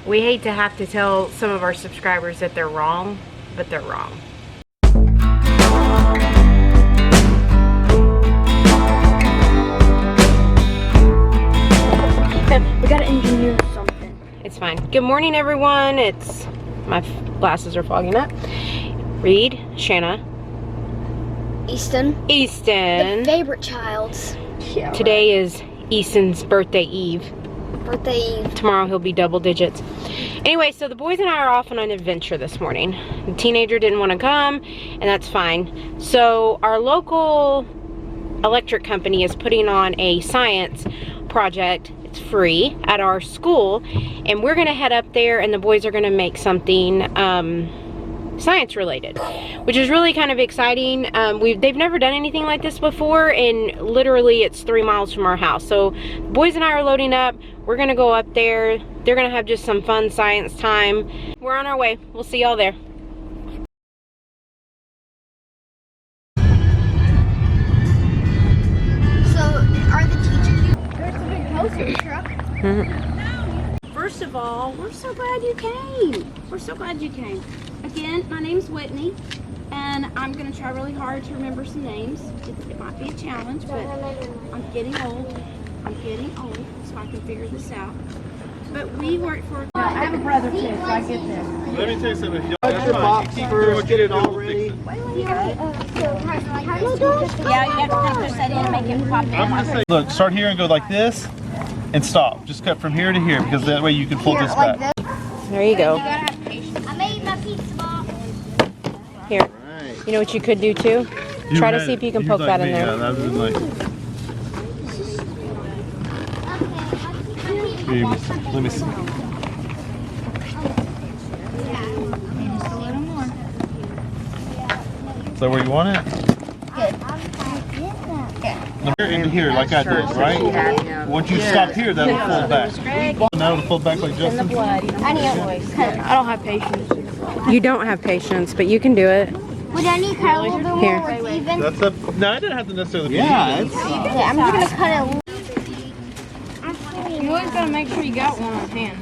We hate to have to tell some of our subscribers that they're wrong, but they're wrong. We gotta engineer something. It's fine. Good morning, everyone. My glasses are fogging up. Reed, Shanna, Easton. Easton. The favorite child's. Yeah, Today is Easton's birthday eve. Birthday eve. Tomorrow he'll be double digits. Anyway, so the boys and I are off on an adventure this morning. The teenager didn't want to come, and that's fine. So our local electric company is putting on a science project. It's free at our school, and we're gonna head up there, and the boys are gonna make something science related, which is really kind of exciting. They've never done anything like this before, and literally it's 3 miles from our house. So the boys and I are loading up. We're gonna go up there. They're gonna have just some fun science time. We're on our way. We'll see y'all there. So, are the teachers here? There's a big poster truck. First of all, we're so glad you came. We're so glad you came. Again, my name's Whitney, and I'm going to try really hard to remember some names. It might be a challenge, but I'm getting old. So I can figure this out. But we work for... I have a brother too, so I get this. Let me tell you something. Put your box first, get it all ready. Yeah, you have to kind of push that in and make it pop I'm down. gonna say, look, start here and go like this, and stop. Just cut from here to here, because that way you can pull this back. There you go. I made my pizza box. Here. You know what you could do too? Try to see if you can poke that in there. Yeah, that would be nice. Here, let me see. Is that where you want it? Here into here, like I did, right? Once you stop here, that'll fold back. Now it'll fold back like Justin. I don't have patience. You don't have patience, but you can do it. Would I need to cut a little bit more Here. where it's even? That's a. No, I didn't have to necessarily. Be Yeah, even. it's, Okay, I'm just gonna cut it. You always got to make sure you got one on hand.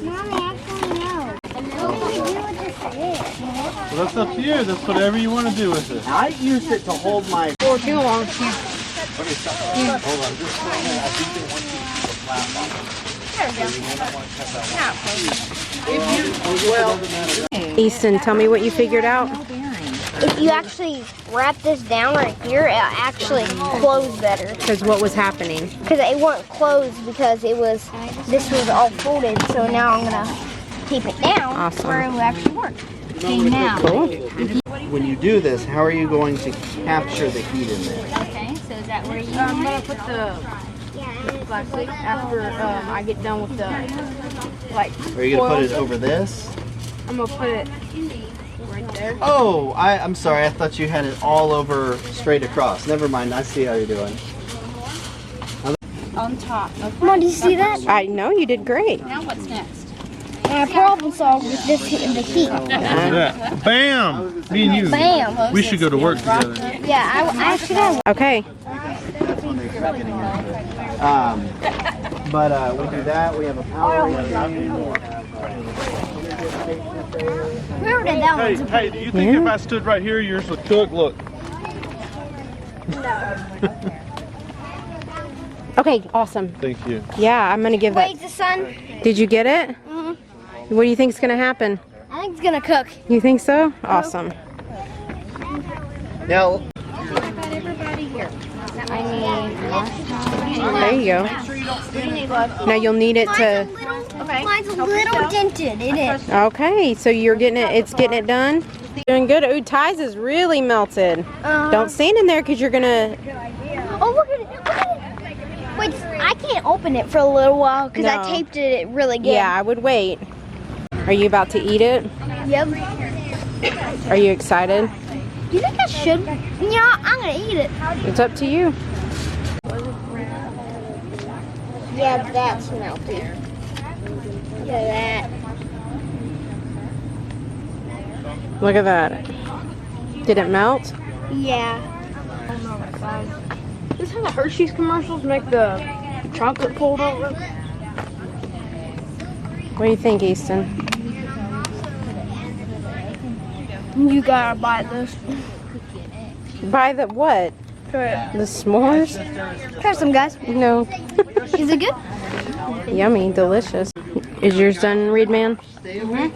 Mommy, actually no. What do we do with this fish? Well, that's up to you. That's whatever you want to do with it. I used it to hold my. Or too long. Hold on, just a minute. I think they want you to put a flap on it. Easton, tell me what you figured out. If you actually wrap this down right here, it'll actually close better. Because what was happening? Because it won't close because this was all folded. So now I'm gonna tape it down Awesome. where it will actually work. Okay, now. Cool. When you do this, how are you going to capture the heat in there? Okay, so is that where you I'm going to put the plastic after I get done with the, like, Are you going to put it over this? I'm going to put it right there. Oh, I'm sorry. I thought you had it all over straight across. Never mind. I see how you're doing. on top? Okay. Come on, do you see that? I know you did great. Now what's next? I problem solved with the heat. Look at that. Bam! Me and you. Bam. We should go to work together. Yeah, I actually got Okay. But we do that. We have a power. We have Whoever did that one. Hey, do you think if I stood right here, yours would cook? Look. Okay, awesome. Thank you. Yeah, I'm going to give that. Wait, the sun. Did you get it? Mm-hmm. What do you think is going to happen? I think it's gonna cook. You think so? Awesome. Now, There you go. Now you'll need it to... Mine's a little dented. It is. Okay, so you're getting it, it's getting it done? Doing good. Ooh, Ty's is really melted. Don't stand in there because you're gonna... Oh, look at it. Look at it. Wait, I can't open it for a little while because I No. taped it really good. Yeah, I would wait. Are you about to eat it? Yep. Are you excited? Do you think I should? Yeah, I'm gonna eat it. It's up to you. Yeah, that's melty. Look at that. Look at that. Did it melt? Yeah. This is how the Hershey's commercials make the chocolate fold over. What do you think, Easton? You gotta buy this. Buy the what? Try The s'mores? it. Try some, guys. No. Is it good? Yummy, delicious. Is yours done, Reed Man? Stay away. You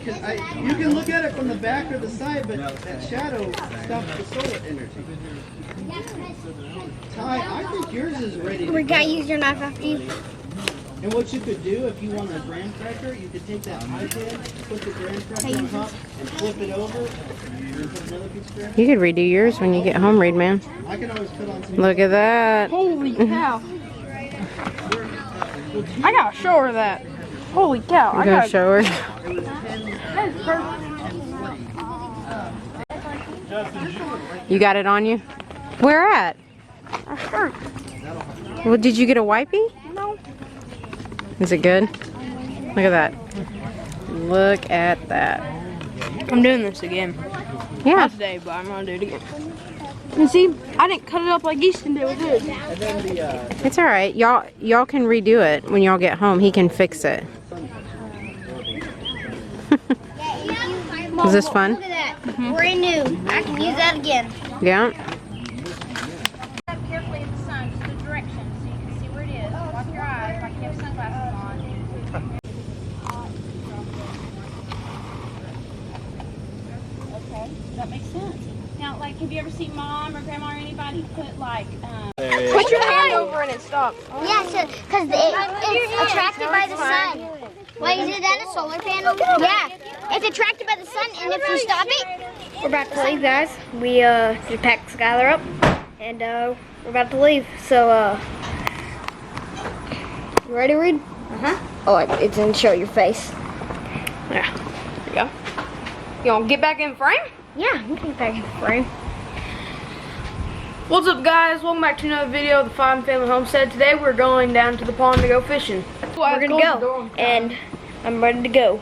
can look at it from the back or the side, but that shadow stops the solar energy. Ty, I think yours is ready. We gotta use your knife after you. And what you could do if you want a graham cracker, you could take that iPad, put the graham cracker on top, and flip it over, and put another piece of graham. You could redo yours when you get home, Reed Man. I can always put on some. Look at that. Holy cow. I gotta show her that. Holy cow. I'm gonna show her. That is perfect. You got it on you? Where at? Our shirt. Well, did you get a wipey? No. Is it good? Look at that. Look at that. I'm doing this again. Yeah. Not today, but I'm gonna do it again. You see, I didn't cut it up like Easton did with his. It's all right. Y'all can redo it when y'all get home. He can fix it. Is this fun? Look at that. Brand new. I can use that again. Yeah. Carefully in the sun, just the direction, so you can see where it is. Watch your eyes, like you have sunglasses on. Okay, that makes sense. Now, like, have you ever seen Mom or Grandma or anybody put like, Put your hand over and it stops? Yeah, because it's attracted by the sun. Wait, is that a solar panel? Yeah, it's attracted by the sun, and if you stop it, we're about to leave, guys. We just packed Skylar up, and we're about to leave. So, you ready, Reed? Oh, it didn't show your face. Yeah. There you go. You want to get back in frame? Yeah, you can get back in the frame. What's up, guys? Welcome back to another video of the Five Family Homestead. Today we're going down to the pond to go fishing. We're gonna go, and I'm ready to go.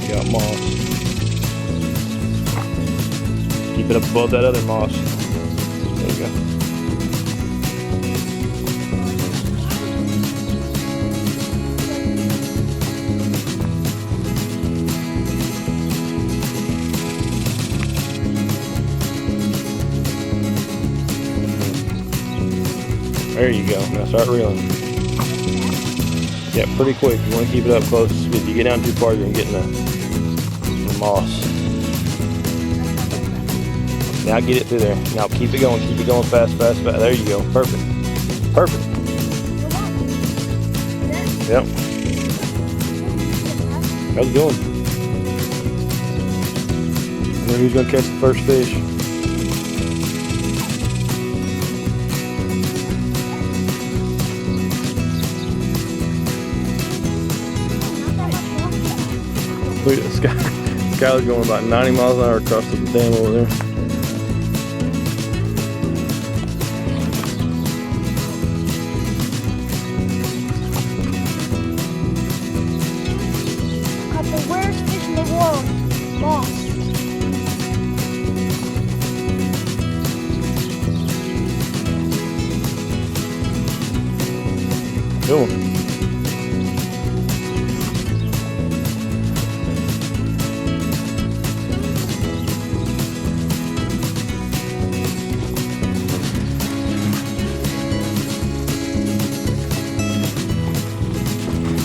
Got moss. Keep it up above that other moss. There you go. There you go. Now start reeling. Yeah, pretty quick. You want to keep it up close. If you get down too far, you're going to get in the moss. Now get it through there. Now keep it going fast, fast, fast. There you go. Perfect. Perfect. Yep. How's it going? I wonder who's going to catch the first fish. Look at this guy. Skylar's going about 90 miles an hour across the dam over there. Caught the rarest fish in the world. Moss. Cool.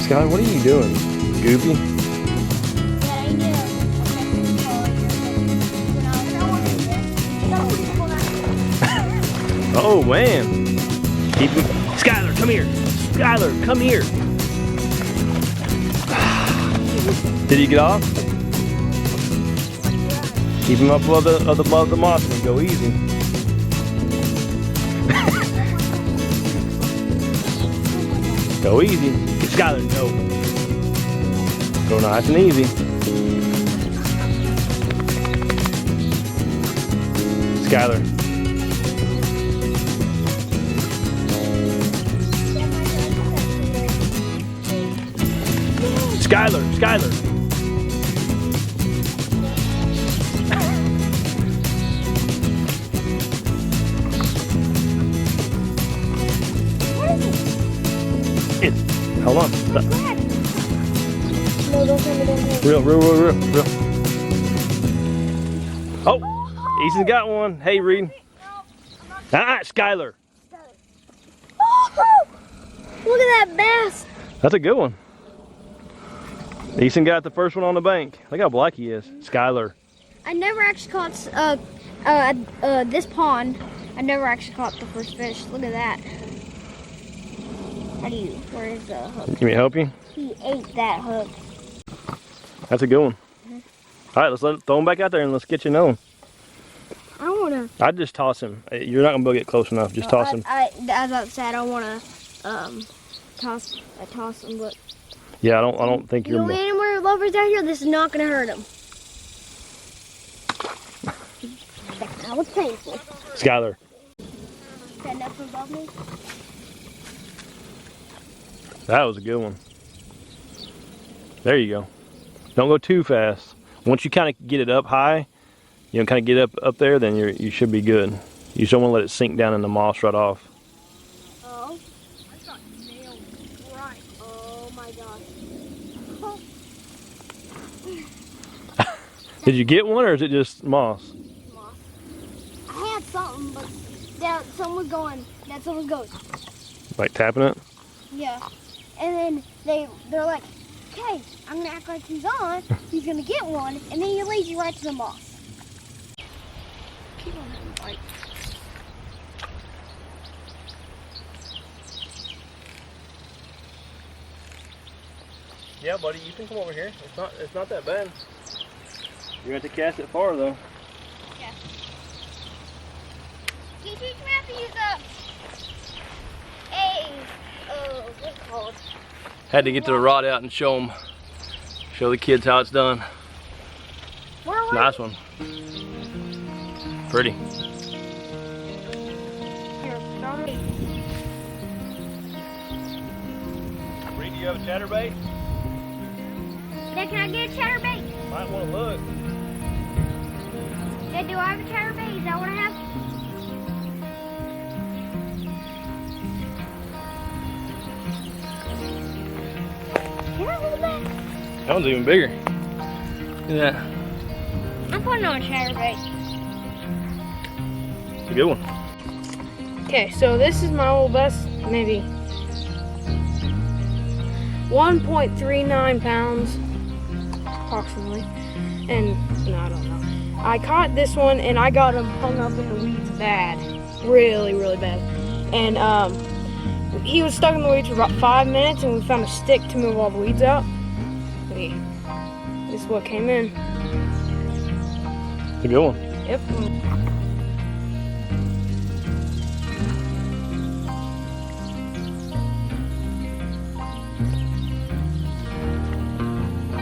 Skylar, what are you doing? Goofy? Oh man. Keep it. Skylar, come here. Skylar, come here. Did he get off? Keep him up above the moss and go easy. Go easy. Get Skylar, no. Go nice and easy. Skylar. Skylar. Hold on. No, don't turn it in. Real. Oh, Ethan's got one. Hey, Reed. Skylar. Oh, look at that bass. That's a good one. Ethan got the first one on the bank. Look how black he is. Skylar. I never actually caught this pond. I never actually caught the first fish. Look at that. Where is the hook? Can we help you? He ate that hook. That's a good one. All right, let's throw him back out there and let's get you another one. I wanna. I'd just toss him. You're not gonna be able to get close enough. Just toss him. As I said, I wanna toss him, but. Yeah, I don't think you're. You know, animal lovers out here, this is not gonna hurt him. That was painful. Skylar. Stand up above me. That was a good one. There you go. Don't go too fast. Once you kind of get it up high, you know, kind of get up there, then you should be good. You just don't want to let it sink down in the moss right off. Oh. I got nailed right. Oh my gosh. Did you get one or is it just moss? Moss. I had something, but someone was going. Like tapping it? Yeah. And then they're like, okay, I'm gonna act like he's on. He's gonna get one, and then he leads you right to the moss. Keep on having a bite. Yeah, buddy, you can come over here. It's not that bad. You're gonna have to cast it far though. Yeah. Can you teach me how to use what's it called? Had to get the rod out and show the kids how it's done. Nice one. Pretty. Here, show me. Reed, do you have a chatterbait? Dad, can I get a chatterbait? Might want to look. Dad, do I have a chatterbait? Is that what I have? Can I hold that? That one's even bigger. Look at that. I'm putting on a chatterbait. It's a good one. Okay, so this is my old best, maybe 1.39 pounds, approximately. And no, I don't know. I caught this one and I got him hung up in the weeds bad, really, really bad. And he was stuck in the weeds for about 5 minutes, and we found a stick to move all the weeds out. This is what came in. It's a good one. Yep.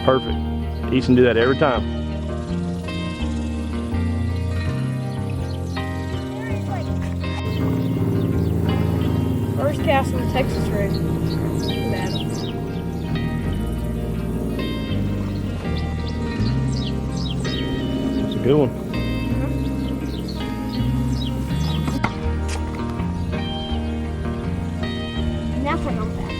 Perfect. Ethan do that every time. First cast in the Texas rig. Bad. It's a good one. Now put on that.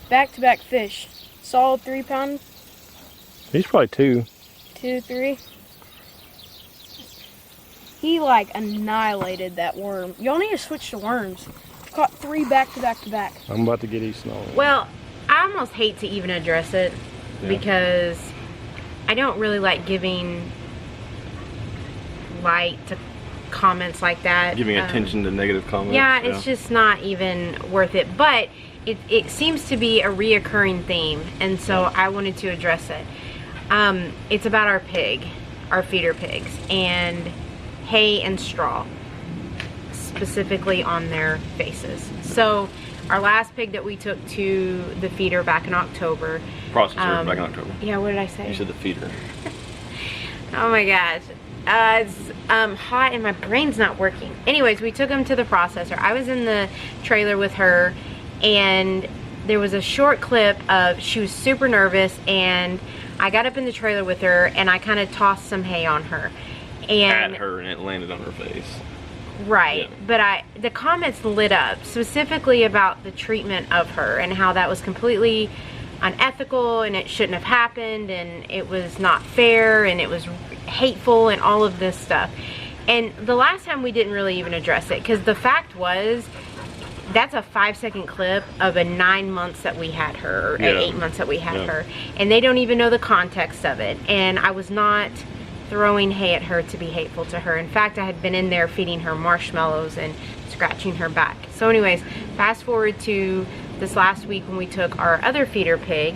back-to-back fish. Solid 3 pound, He's probably 2. 2, 3. He like annihilated that worm. Y'all need to switch to worms. Caught 3 back-to-back-to-back. I'm about to get eaten on. Well, I almost hate to even address it because I don't really like giving light to comments like that. Giving attention to negative comments. Yeah, it's just not even worth it. But it seems to be a reoccurring theme, and so I wanted to address it. It's about our pig, our feeder pigs, and hay and straw, specifically on their faces. So our last pig that we took to the feeder back in October. Processor back in October. Yeah, what did I say? You said the feeder. Oh my gosh. It's hot and my brain's not working. Anyways, we took him to the processor. I was in the trailer with her, and there was a short clip of she was super nervous, and I got up in the trailer with her and I kind of tossed some hay on her. And at her, and it landed on her face. Right, Yeah. but the comments lit up specifically about the treatment of her and how that was completely unethical and it shouldn't have happened and it was not fair and it was hateful and all of this stuff. And the last time we didn't really even address it because the fact was that's a 5-second clip of a 9 months that we had her, or 8 months that we had her, and they don't even know the context of it. And I was not throwing hay at her to be hateful to her. In fact, I had been in there feeding her marshmallows and scratching her back. So anyways, fast forward to this last week when we took our other feeder pig.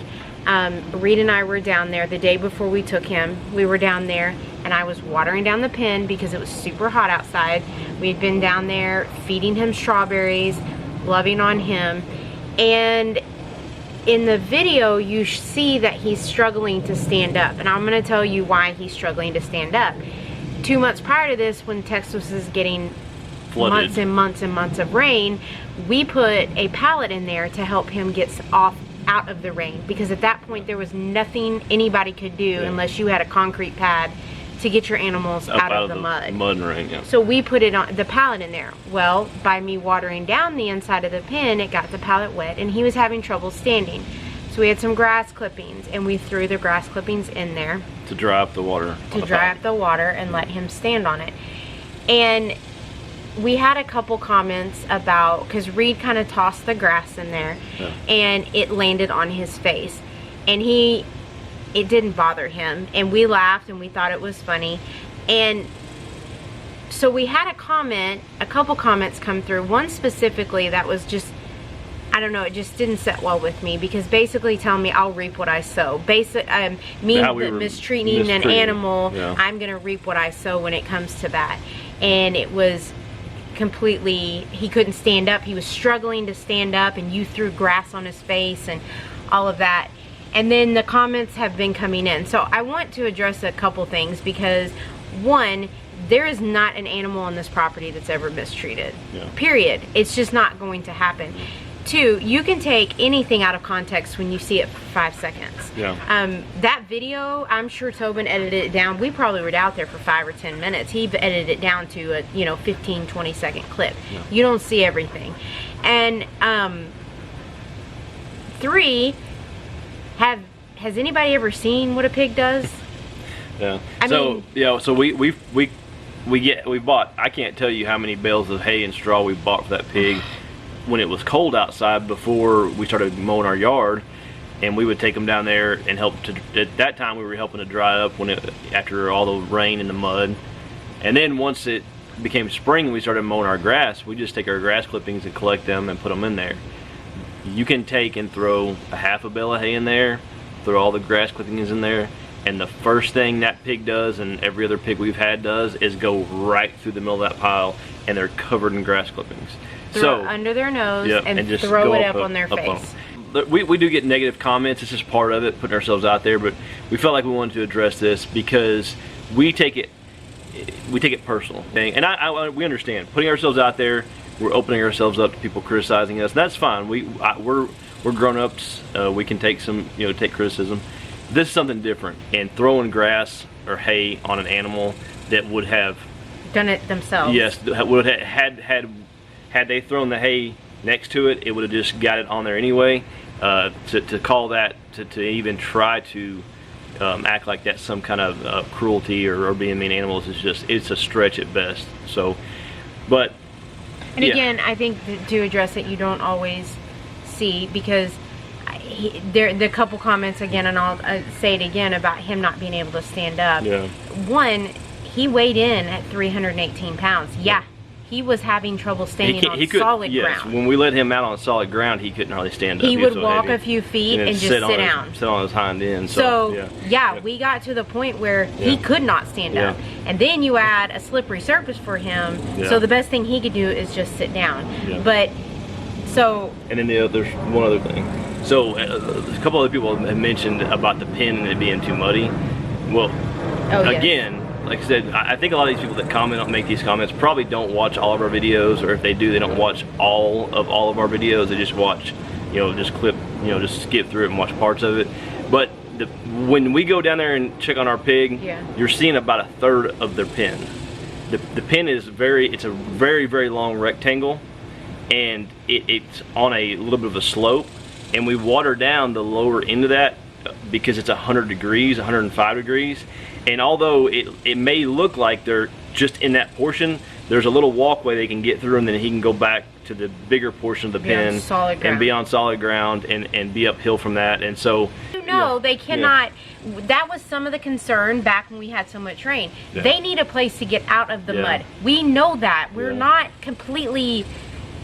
Reed and I were down there the day before we took him. We were down there and I was watering down the pen because it was super hot outside. We had been down there feeding him strawberries, loving on him, and in the video you see that he's struggling to stand up, and I'm going to tell you why he's struggling to stand up. 2 months prior to this, when Texas was getting flooded, months and months and months of rain, we put a pallet in there to help him get out of the rain, because at that point there was nothing anybody could do unless you had a concrete pad to get your animals out of the mud. Mud and rain, So we put it on the pallet in there. Well, by me watering down the inside of the pen, it got the pallet wet and he was having trouble standing. So we had some grass clippings and we threw the grass clippings in there to dry up the water. To dry up the water and let him stand on it. And we had a couple comments about, because Reed kind of tossed the grass in there and it landed on his face. And it didn't bother him, and we laughed and we thought it was funny. And so we had a couple comments come through, one specifically that was just, I don't know, it just didn't sit well with me, because basically telling me I'll reap what I sow. Mistreating an animal, I'm gonna reap what I sow when it comes to that. And it was completely, he couldn't stand up, he was struggling to stand up, and you threw grass on his face and all of that. And then the comments have been coming in. So I want to address a couple things, because one, there is not an animal on this property that's ever mistreated. Period. It's just not going to happen. Two, you can take anything out of context when you see it for 5 seconds. That video, I'm sure Tobin edited it down. We probably were out there for 5 or 10 minutes. He edited it down to a 15-20 second clip. You don't see everything. And three, has anybody ever seen what a pig does? So we bought, I can't tell you how many bales of hay and straw we bought for that pig when it was cold outside before we started mowing our yard, and we would take them down there and help to, at that time we were helping to dry up after all the rain and the mud. And then once it became spring and we started mowing our grass, we just take our grass clippings and collect them and put them in there. You can take and throw a half a bale of hay in there, throw all the grass clippings in there, and the first thing that pig does, and every other pig we've had does, is go right through the middle of that pile, and they're covered in grass clippings. Throw it under their nose and just throw it up on their face. We do get negative comments. It's just part of it, putting ourselves out there, but we felt like we wanted to address this because we take it personal. And we understand putting ourselves out there. We're opening ourselves up to people criticizing us, and that's fine. We're grown-ups. We can take take criticism. This is something different, and throwing grass or hay on an animal that would have done it themselves. Yes, would have had they thrown the hay next to it, it would have just got it on there anyway. To call that, to even try to act like that's some kind of cruelty or being mean animals is just, it's a stretch at best. So, but and again, I think to address it, you don't always see, because the couple comments again, and I'll say it again about him not being able to stand up. Yeah. One, he weighed in at 318 pounds. Yeah. He was having trouble standing on solid ground. When we let him out on solid ground, he couldn't hardly stand up. He would walk a few feet and just sit down. Sit on his hind end. So yeah, we got to the point where he could not stand up. And then you add a slippery surface for him, so the best thing he could do is just sit down. But so... And then there's one other thing. So a couple other people have mentioned about the pen and it being too muddy. Well, again... Like I said, I think a lot of these people that comment, make these comments, probably don't watch all of our videos, or if they do, they don't watch all of our videos. They just watch, just just skip through it and watch parts of it. But when we go down there and check on our pig, you're seeing about 1/3 of their pen. The pen is it's a very, very long rectangle, and it's on a little bit of a slope, and we water down the lower end of that because it's 100 degrees, 105 degrees. And although it may look like they're just in that portion, there's a little walkway they can get through, and then he can go back to the bigger portion of the pen and be on solid ground and be uphill from that. And so they cannot. That was some of the concern back when we had so much rain. They need a place to get out of the mud. We know that. We're not completely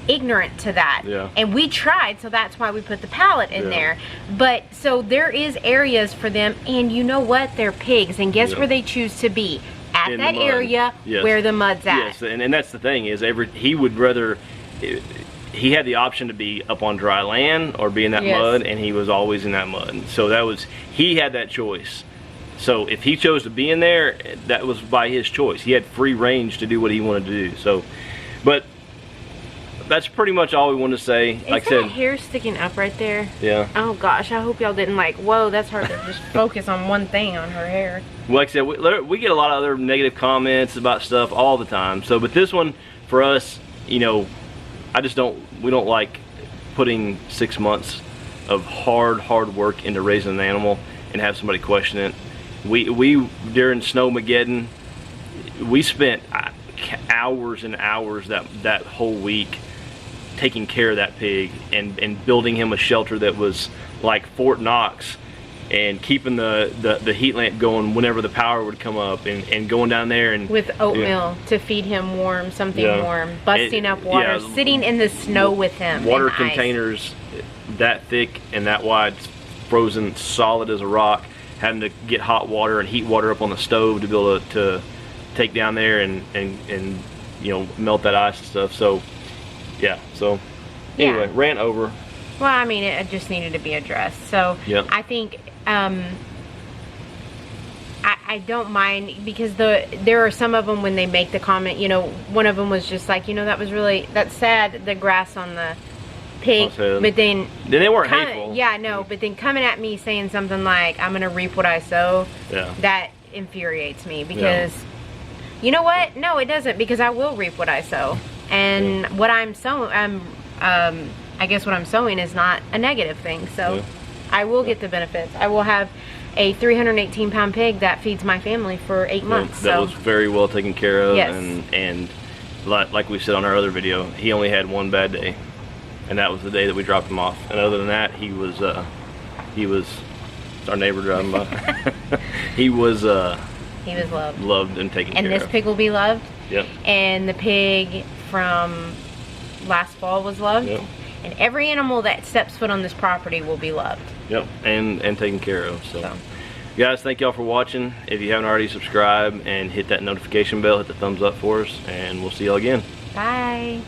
ignorant to that, and we tried, so that's why we put the pallet in there. But so there is areas for them, and you know what, they're pigs, and guess where they choose to be? At in that area where the mud's at. Yes, and that's the thing, is he would rather, he had the option to be up on dry land or be in that mud, and he was always in that mud. So he had that choice. So if he chose to be in there, that was by his choice. He had free range to do what he wanted to do. So, but that's pretty much all we want to say. Like I said, hair sticking up right there. Yeah. Oh gosh, I hope y'all didn't whoa, that's hard to just focus on one thing on her hair. Well, like I said, we get a lot of other negative comments about stuff all the time. So, but this one, for us, we don't like putting 6 months of hard work into raising an animal and have somebody question it. We during Snowmageddon, we spent hours and hours that whole week taking care of that pig and building him a shelter that was like Fort Knox, and keeping the heat lamp going whenever the power would come up, and going down there and with oatmeal to feed him warm, warm, busting up water, sitting in the snow with him, water containers that thick and that wide, frozen solid as a rock, having to get hot water and heat water up on the stove to be able to take down there and melt that ice and stuff. So anyway, rant over. Well, I mean, it just needed to be addressed. So I think I don't mind, because there are some of them when they make the comment, one of them was just like, that's sad, the grass on the pig, but then they weren't hateful. Yeah, no, but then coming at me saying something like, I'm gonna reap what I sow, that infuriates me, because you know what? No, it doesn't, because I will reap what I sow, and what I'm sowing, I guess what I'm sowing is not a negative thing, so I will get the benefits. I will have a 318-pound pig that feeds my family for 8 months. That was very well taken care of, and like we said on our other video, he only had one bad day, and that was the day that we dropped him off. And other than that, he was our neighbor driving by. He was loved and taken care of. And this pig will be loved. Yep. And the pig from last fall was loved. Yep. And every animal that steps foot on this property will be loved. Yep, and taken care of. So, guys, thank y'all for watching. If you haven't already, subscribe and hit that notification bell, hit the thumbs up for us, and we'll see y'all again. Bye.